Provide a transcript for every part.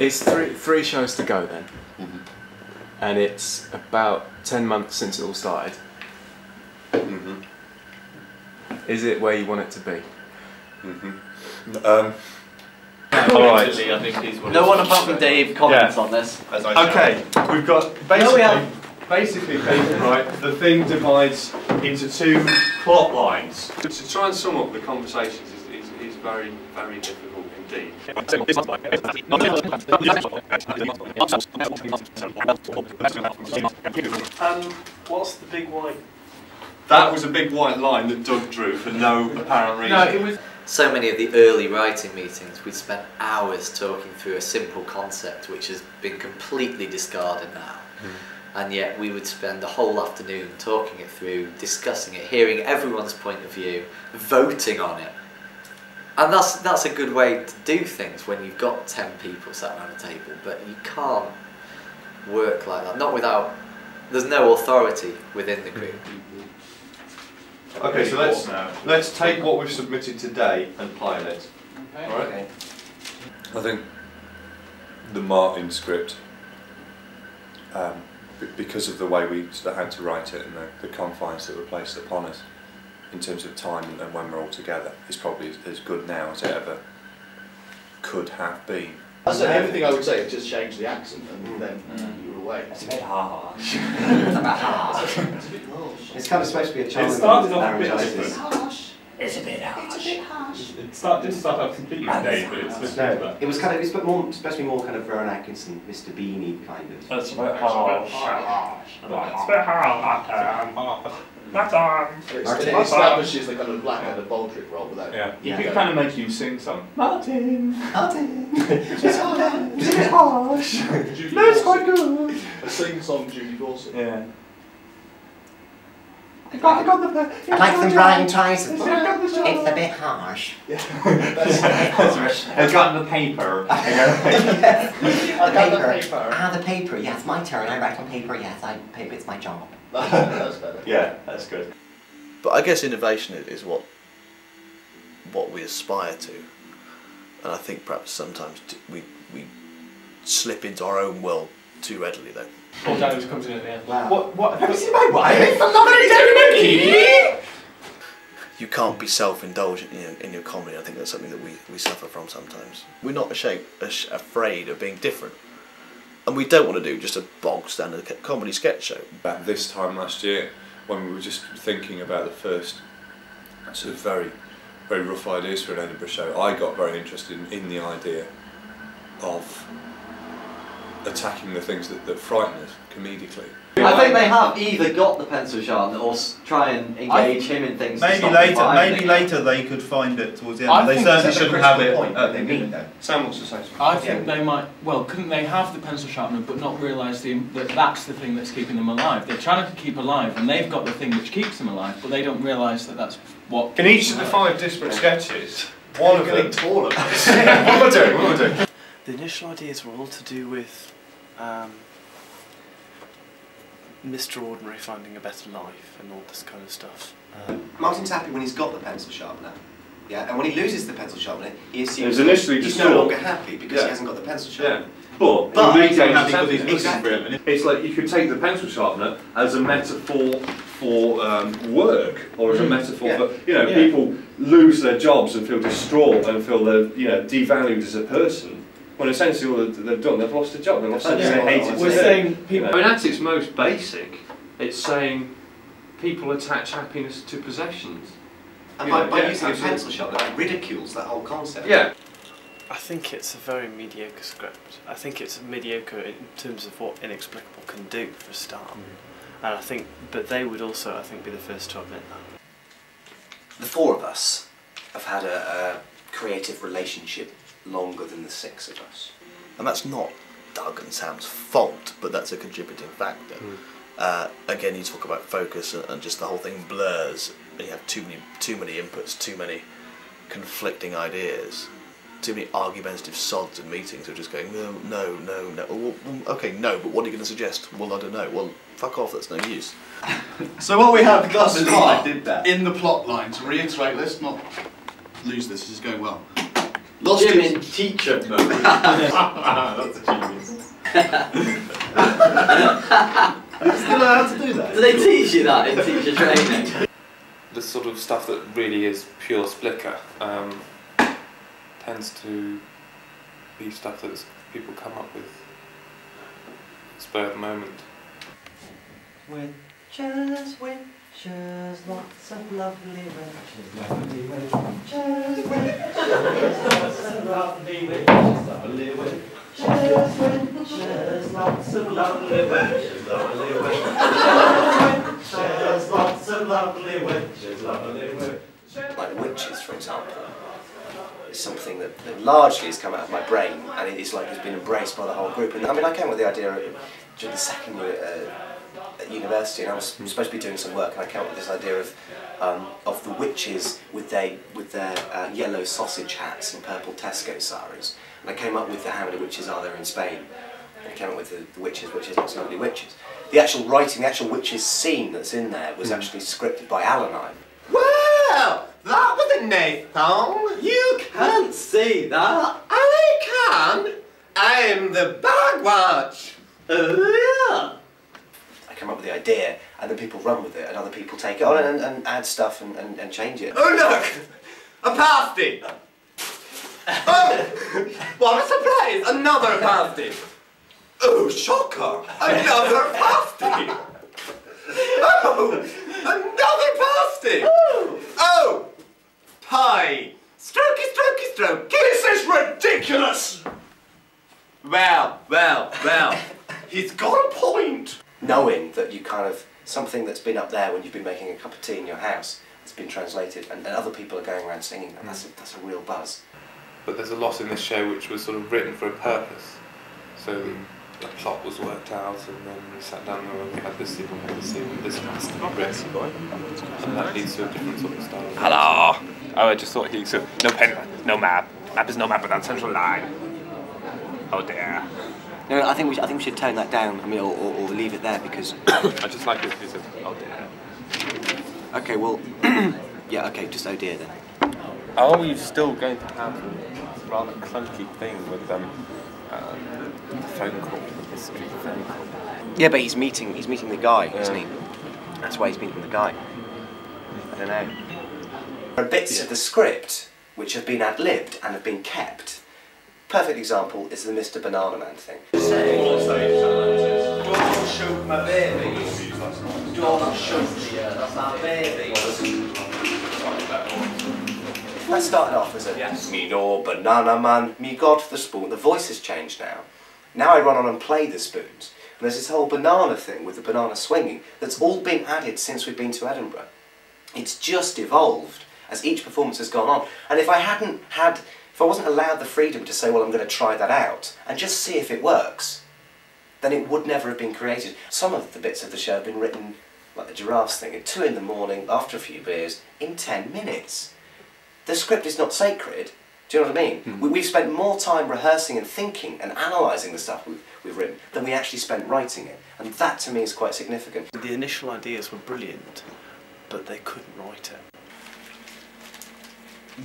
It's three shows to go then, and it's about 10 months since it all started. Is it where you want it to be? Alright. I think he's no one apart from Dave comments on this. Okay, we've got basically, right, the thing divides into two plot lines. To try and sum up the conversations is very, very difficult indeed. What's the big white? That was a big white line that Doug drew for no apparent reason. No, it was. So many of the early writing meetings, we'd spent hours talking through a simple concept which has been completely discarded now. And yet we would spend the whole afternoon talking it through, discussing it, hearing everyone's point of view, voting on it. And that's a good way to do things when you've got 10 people sat around a table, but you can't work like that. Not without, there's no authority within the group. Okay, so let's take what we've submitted today and pilot it. Okay. All right. I think the Martin script, because of the way we had to write it and the confines that were placed upon us in terms of time and when we're all together, is probably as good now as it ever could have been. That's the only thing I would say is just change the accent and then you're away. It's a bit harsh. It's a bit harsh. It's kind of supposed to be a challenge. It started off a bit different. Harsh. It's a bit harsh. It didn't start off completely Dave, but it's supposed to be that. It was kind of, it's supposed to be more kind of Rowan Atkinson, Mr. Beanie kind of. That's a bit harsh. It's a bit harsh. It establishes the kind of black and the Baldric role without. Yeah. You could kind of make you sing some. Martin. It's harsh. It's a bit harsh. No, it's quite good. A sing-song Judy Dawson. Yeah. I like the rhyme twice. It's a bit harsh. I've gotten the paper. The paper. Yes, my turn. I write on paper. Yes, paper. It's my job. That's better. Yeah, that's good. But I guess innovation is what we aspire to, and I think perhaps sometimes we slip into our own world too readily, though. Paul Daniels comes in at the end. Wow. What? Have you seen my wife? I'm not very Derry. You can't be self-indulgent in your comedy. I think that's something that we suffer from sometimes. We're not afraid of being different. And we don't want to do just a bog standard comedy sketch show. At this time last year, when we were just thinking about the first sort of very, very rough ideas for an Edinburgh show, I got very interested in the idea of attacking the things that frighten us comedically. I think they have either got the pencil sharpener or try and engage him in things. Maybe later they could find it towards the end. But they certainly shouldn't have it at the beginning. Sam wants to say something. I think they might. Well, couldn't they have the pencil sharpener but not realise that that's the thing that's keeping them alive? They're trying to keep alive, and they've got the thing which keeps them alive, but they don't realise that that's what. In each of the 5 disparate sketches, one of them. Getting taller. What am I doing? The initial ideas were all to do with Mr. Ordinary finding a better life and all this kind of stuff. Martin's happy when he's got the pencil sharpener. Yeah, and when he loses the pencil sharpener, he assumes he's no longer happy because he hasn't got the pencil sharpener. But he's happy because he's looking for it. It's like you could take the pencil sharpener as a metaphor for work, or as a metaphor for people lose their jobs and feel distraught and feel they're devalued as a person. When essentially all they've done, they've lost a job, they've lost something they hated. We're saying people. I mean, at its most basic, it's saying people attach happiness to possessions. And by using a pencil sharpener, it ridicules that whole concept. Yeah. I think it's a very mediocre script. I think it's mediocre in terms of what Inexplicable can do for a start. And I think, but they would also, I think, be the first to admit that. The 4 of us have had a creative relationship longer than the 6 of us. And that's not Doug and Sam's fault, but that's a contributing factor. Again, you talk about focus and just the whole thing blurs, and you have too many inputs, too many conflicting ideas, too many argumentative sods in meetings who are just going, no. Well, okay, no, but what are you going to suggest? Well, I don't know. Well, fuck off, that's no use. So what we have thus far in the plot line, to reiterate, let's not lose this is going well. Lost Jim his- in teacher mode. That's a genius. You still know how to do that? Do they teach you that in teacher training? The sort of stuff that really is pure Splicker tends to be stuff that people come up with spur of the moment. Witches, witches, lots of lovely witches, lovely witches, lots of lovely witches, lovely witches, witches, lots of lovely witches, lovely witches, lots of lovely witches, lovely witches. Like witches, for example, is something that largely has come out of my brain, and it's like it's been embraced by the whole group. And I mean, I came up with the idea during the second year at university, and I was supposed to be doing some work, and I came up with this idea of the witches with their yellow sausage hats and purple Tesco saris. And I came up with how many witches are there in Spain. And I came up with the witches, lots of lovely witches. The actual writing, the actual witches scene that's in there was actually scripted by Alan and I. Well, that was a Nathan. You can't see that. I can. I'm the Bagwatch. Oh, yeah. I come up with the idea, and then people run with it, and other people take it on and add stuff and change it. Oh, look! A pasty! Oh, what a surprise! Another pasty! Oh, shocker! Another pasty! Oh, another pasty! Oh, pie! Strokey, strokey, strokey! This is ridiculous! Well, he's got a point! Knowing that you kind of, something that's been up there when you've been making a cup of tea in your house, it's been translated, and other people are going around singing, and that's a real buzz. But there's a lot in this show which was sort of written for a purpose. So the plot was worked out, and then we sat down and we had this scene, and this has to be written. And that leads to a different sort of style. Hello! Oh, I just thought he said, no pen, no map. Map is no map without central line. Oh dear. No, I think we should tone that down. I mean, or leave it there because I just like this piece of oh dear. Okay, well, yeah, okay, just oh dear then. Are we still going to have a rather clunky thing with the phone call, the mystery phone call? Yeah, but he's meeting the guy, isn't he? That's why he's meeting the guy. I don't know. There are bits of the script which have been ad-libbed and have been kept. Perfect example is the Mr. Banana Man thing. Don't shoot my baby. Don't shoot my baby. That started off as a me no banana man, me got the spoon. The voice has changed now. Now I run on and play the spoons. And there's this whole banana thing with the banana swinging that's all been added since we've been to Edinburgh. It's just evolved as each performance has gone on. And if I wasn't allowed the freedom to say, well, I'm going to try that out and just see if it works, then it would never have been created. Some of the bits of the show have been written, like the giraffes thing, at 2 in the morning, after a few beers, in 10 minutes. The script is not sacred, do you know what I mean? We've spent more time rehearsing and thinking and analysing the stuff we've written than we actually spent writing it. And that, to me, is quite significant. The initial ideas were brilliant, but they couldn't write it.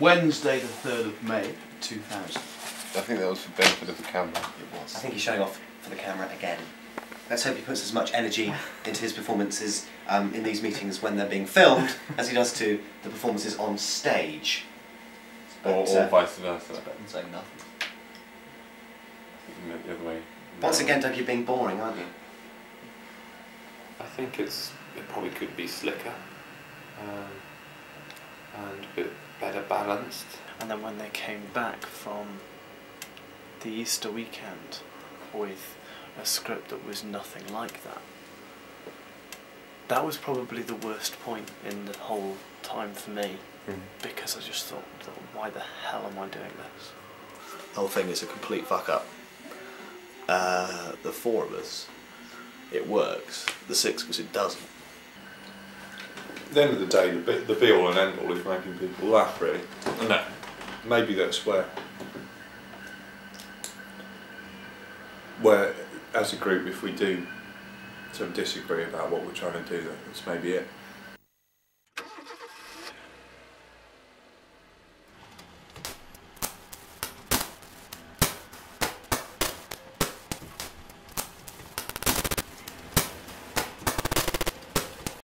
Wednesday the 3rd of May 2000. I think that was for benefit of the camera. It was. I think he's showing off for the camera again. Let's hope he puts as much energy into his performances in these meetings when they're being filmed as he does to the performances on stage. Or vice versa. It's better than saying nothing. The other way. Once again, Doug, you're being boring, aren't you? I think it probably could be slicker and a bit better balanced. And then when they came back from the Easter weekend with a script that was nothing like that, that was probably the worst point in the whole time for me, because I just thought, why the hell am I doing this? The whole thing is a complete fuck up. The 4 of us, it works. The 6 of us, it doesn't. At the end of the day, the be all and end all is making people laugh, really. And that, maybe that's where, as a group, if we do sort of disagree about what we're trying to do, that's maybe it.